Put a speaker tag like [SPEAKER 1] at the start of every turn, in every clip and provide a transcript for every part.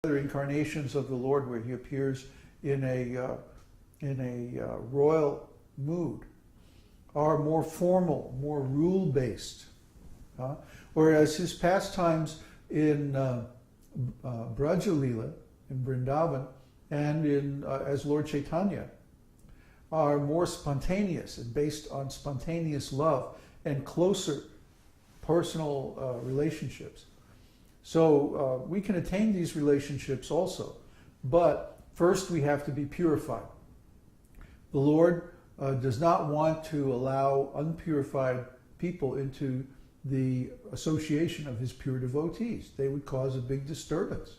[SPEAKER 1] other incarnations of the Lord where he appears in a royal mood are more formal, more rule-based. Whereas his pastimes in Braja-lila, in Vrindavan, and as Lord Chaitanya, are more spontaneous and based on spontaneous love and closer personal relationships. So we can attain these relationships also, but first we have to be purified. The Lord does not want to allow unpurified people into the association of his pure devotees. They would cause a big disturbance.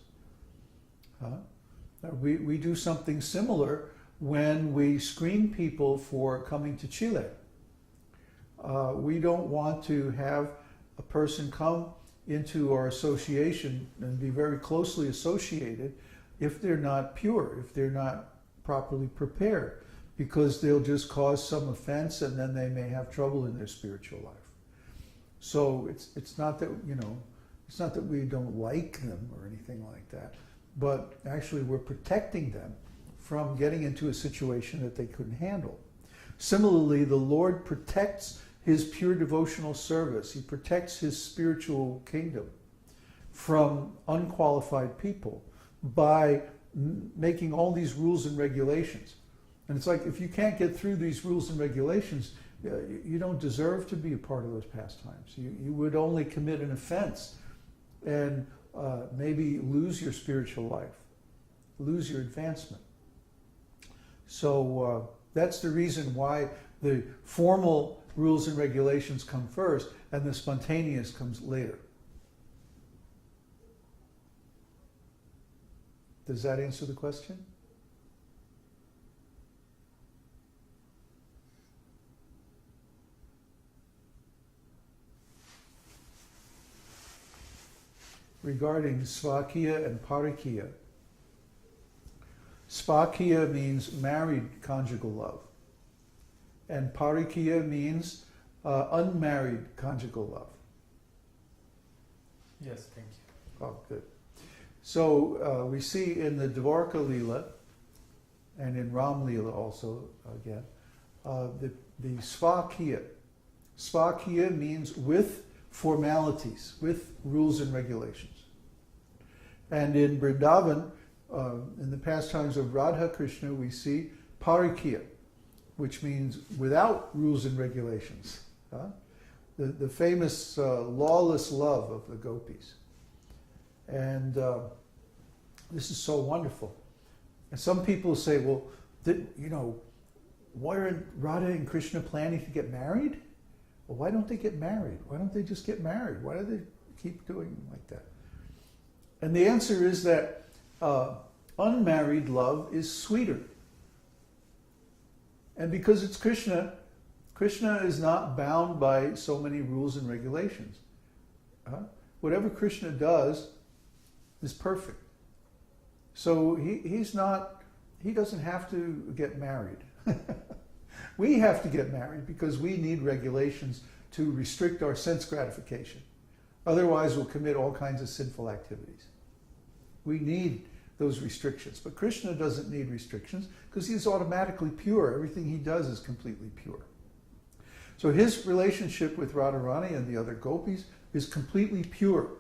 [SPEAKER 1] We do something similar when we screen people for coming to Chile. We don't want to have a person come into our association and be very closely associated if they're not pure, if they're not properly prepared, because they'll just cause some offense and then they may have trouble in their spiritual life. So it's not that, it's not that we don't like them or anything like that, but actually we're protecting them from getting into a situation that they couldn't handle. Similarly, the Lord protects his pure devotional service. He protects his spiritual kingdom from unqualified people by making all these rules and regulations. And it's like, if you can't get through these rules and regulations, you don't deserve to be a part of those pastimes. You would only commit an offense and maybe lose your spiritual life, lose your advancement. So that's the reason why the formal rules and regulations come first and the spontaneous comes later. Does that answer the question? Regarding Svakiya and Parikiya. Svakiya means married conjugal love, and Parikiya means unmarried conjugal love.
[SPEAKER 2] Yes, thank you.
[SPEAKER 1] Oh, good. So we see in the Dvaraka Lila and in Ram Lila also, again, the Svakiya. Svakiya means with formalities, with rules and regulations. And in Vrindavan, in the pastimes of Radha Krishna, we see Parikiya, which means without rules and regulations. The famous lawless love of the gopis. And this is so wonderful. And some people say, well, why aren't Radha and Krishna planning to get married? Well, why don't they get married? Why don't they just get married? Why do they keep doing like that? And the answer is that unmarried love is sweeter. And because it's Krishna, Krishna is not bound by so many rules and regulations. Whatever Krishna does is perfect. So he doesn't have to get married. We have to get married because we need regulations to restrict our sense gratification. Otherwise, we'll commit all kinds of sinful activities. We need those restrictions. But Krishna doesn't need restrictions because he's automatically pure. Everything he does is completely pure. So his relationship with Radharani and the other gopis is completely pure.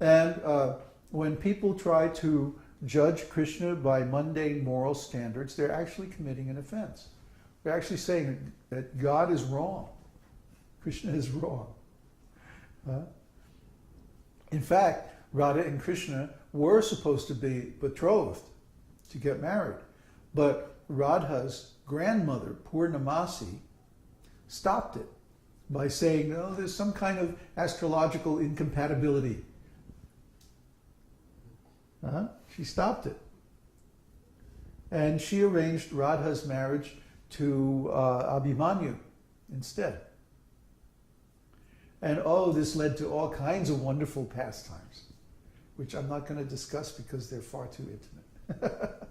[SPEAKER 1] And when people try to judge Krishna by mundane moral standards, they're actually committing an offense. They're actually saying that God is wrong. Krishna is wrong. In fact, Radha and Krishna were supposed to be betrothed, to get married. But Radha's grandmother, Purnamasi, stopped it by saying, no, there's some kind of astrological incompatibility. She stopped it. And she arranged Radha's marriage to Abhimanyu instead. And this led to all kinds of wonderful pastimes, which I'm not going to discuss because they're far too intimate.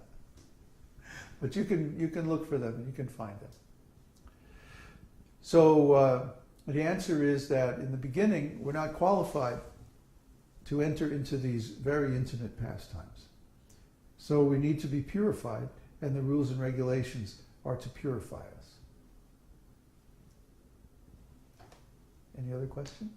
[SPEAKER 1] But you can look for them and you can find them. So the answer is that in the beginning, we're not qualified to enter into these very intimate pastimes. So we need to be purified, and the rules and regulations are to purify us. Any other questions?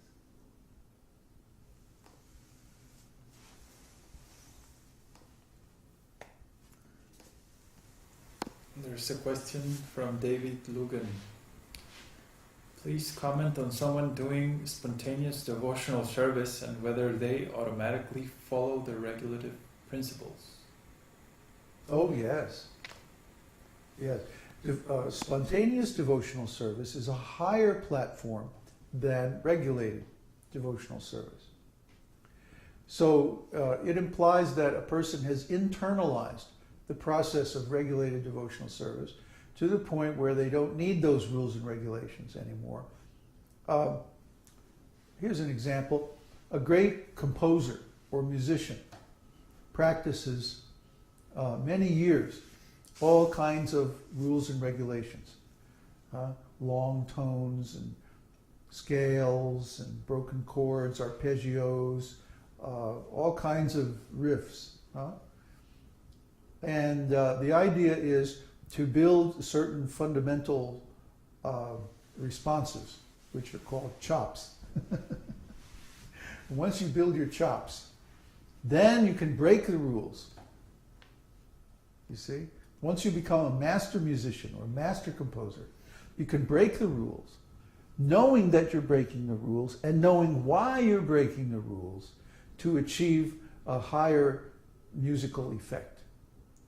[SPEAKER 2] There's a question from David Lugan. Please comment on someone doing spontaneous devotional service and whether they automatically follow the regulative principles.
[SPEAKER 1] Oh, yes. Yes. Spontaneous devotional service is a higher platform than regulated devotional service. So it implies that a person has internalized the process of regulated devotional service to the point where they don't need those rules and regulations anymore. Here's an example. A great composer or musician practices many years all kinds of rules and regulations. Long tones and scales and broken chords, arpeggios, all kinds of riffs. And the idea is to build certain fundamental responses, which are called chops. Once you build your chops, then you can break the rules. You see? Once you become a master musician or a master composer, you can break the rules, knowing that you're breaking the rules and knowing why you're breaking the rules to achieve a higher musical effect,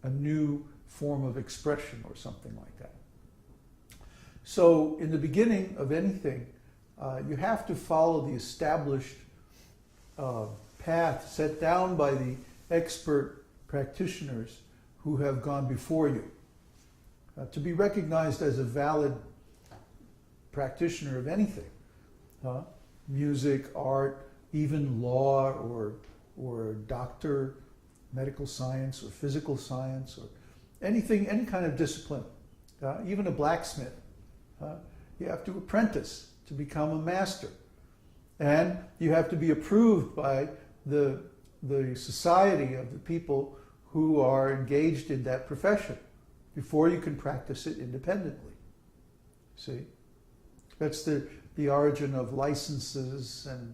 [SPEAKER 1] a new form of expression or something like that. So in the beginning of anything, you have to follow the established path set down by the expert practitioners who have gone before you. To be recognized as a valid practitioner of anything, music, art, even law or doctor, medical science or physical science or anything, any kind of discipline, even a blacksmith. You have to apprentice to become a master. And you have to be approved by the society of the people who are engaged in that profession before you can practice it independently. See? That's the origin of licenses and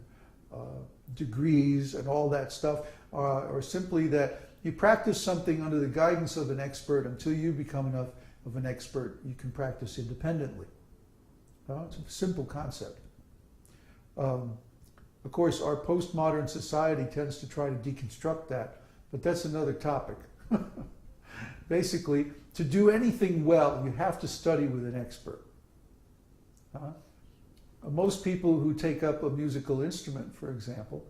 [SPEAKER 1] degrees and all that stuff, or simply that you practice something under the guidance of an expert until you become enough of an expert you can practice independently. It's a simple concept. Of course, our postmodern society tends to try to deconstruct that, but that's another topic. Basically, to do anything well, you have to study with an expert. Most people who take up a musical instrument, for example,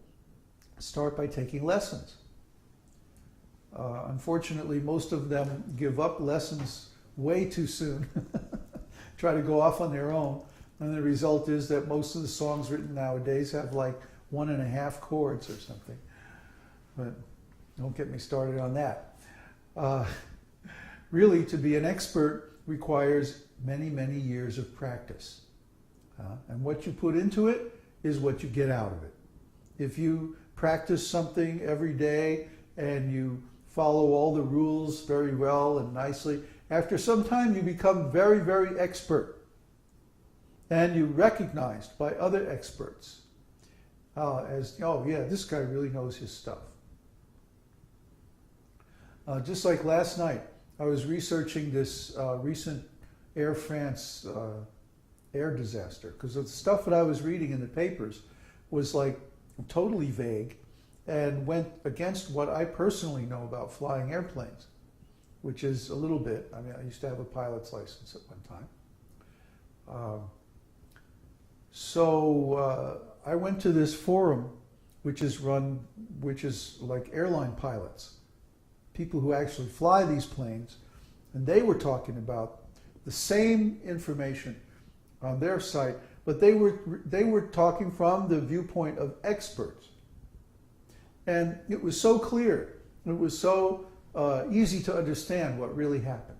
[SPEAKER 1] start by taking lessons. Unfortunately, most of them give up lessons way too soon, try to go off on their own, and the result is that most of the songs written nowadays have like 1.5 chords or something. But don't get me started on that. Really, to be an expert requires many, many years of practice. And what you put into it is what you get out of it. If you practice something every day and you follow all the rules very well and nicely, after some time you become very, very expert. And you're recognized by other experts as, oh yeah, this guy really knows his stuff. Just like last night, I was researching this recent Air France air disaster, because the stuff that I was reading in the papers was like totally vague and went against what I personally know about flying airplanes, which is a little bit. I mean, I used to have a pilot's license at one time. So I went to this forum, which is like airline pilots, people who actually fly these planes, and they were talking about the same information on their site, but they were talking from the viewpoint of experts. And it was so clear, it was so easy to understand what really happened,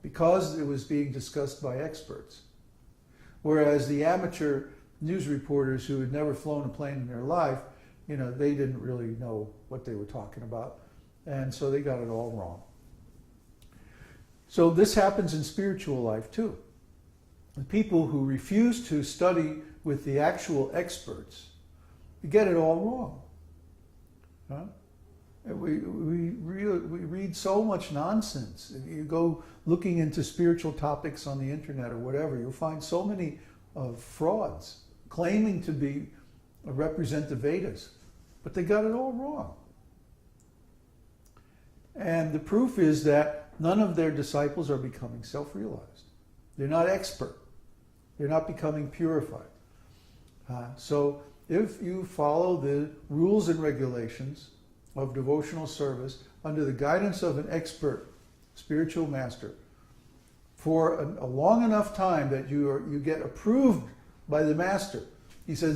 [SPEAKER 1] because it was being discussed by experts. Whereas the amateur news reporters who had never flown a plane in their life they didn't really know what they were talking about, and so they got it all wrong. So this happens in spiritual life too. The people who refuse to study with the actual experts get it all wrong. Huh? We read so much nonsense. If you go looking into spiritual topics on the internet or whatever, you'll find so many frauds claiming to represent the Vedas, but they got it all wrong. And the proof is that none of their disciples are becoming self-realized. They're not expert. They're not becoming purified. So if you follow the rules and regulations of devotional service under the guidance of an expert spiritual master for a long enough time that you get approved by the master, he says,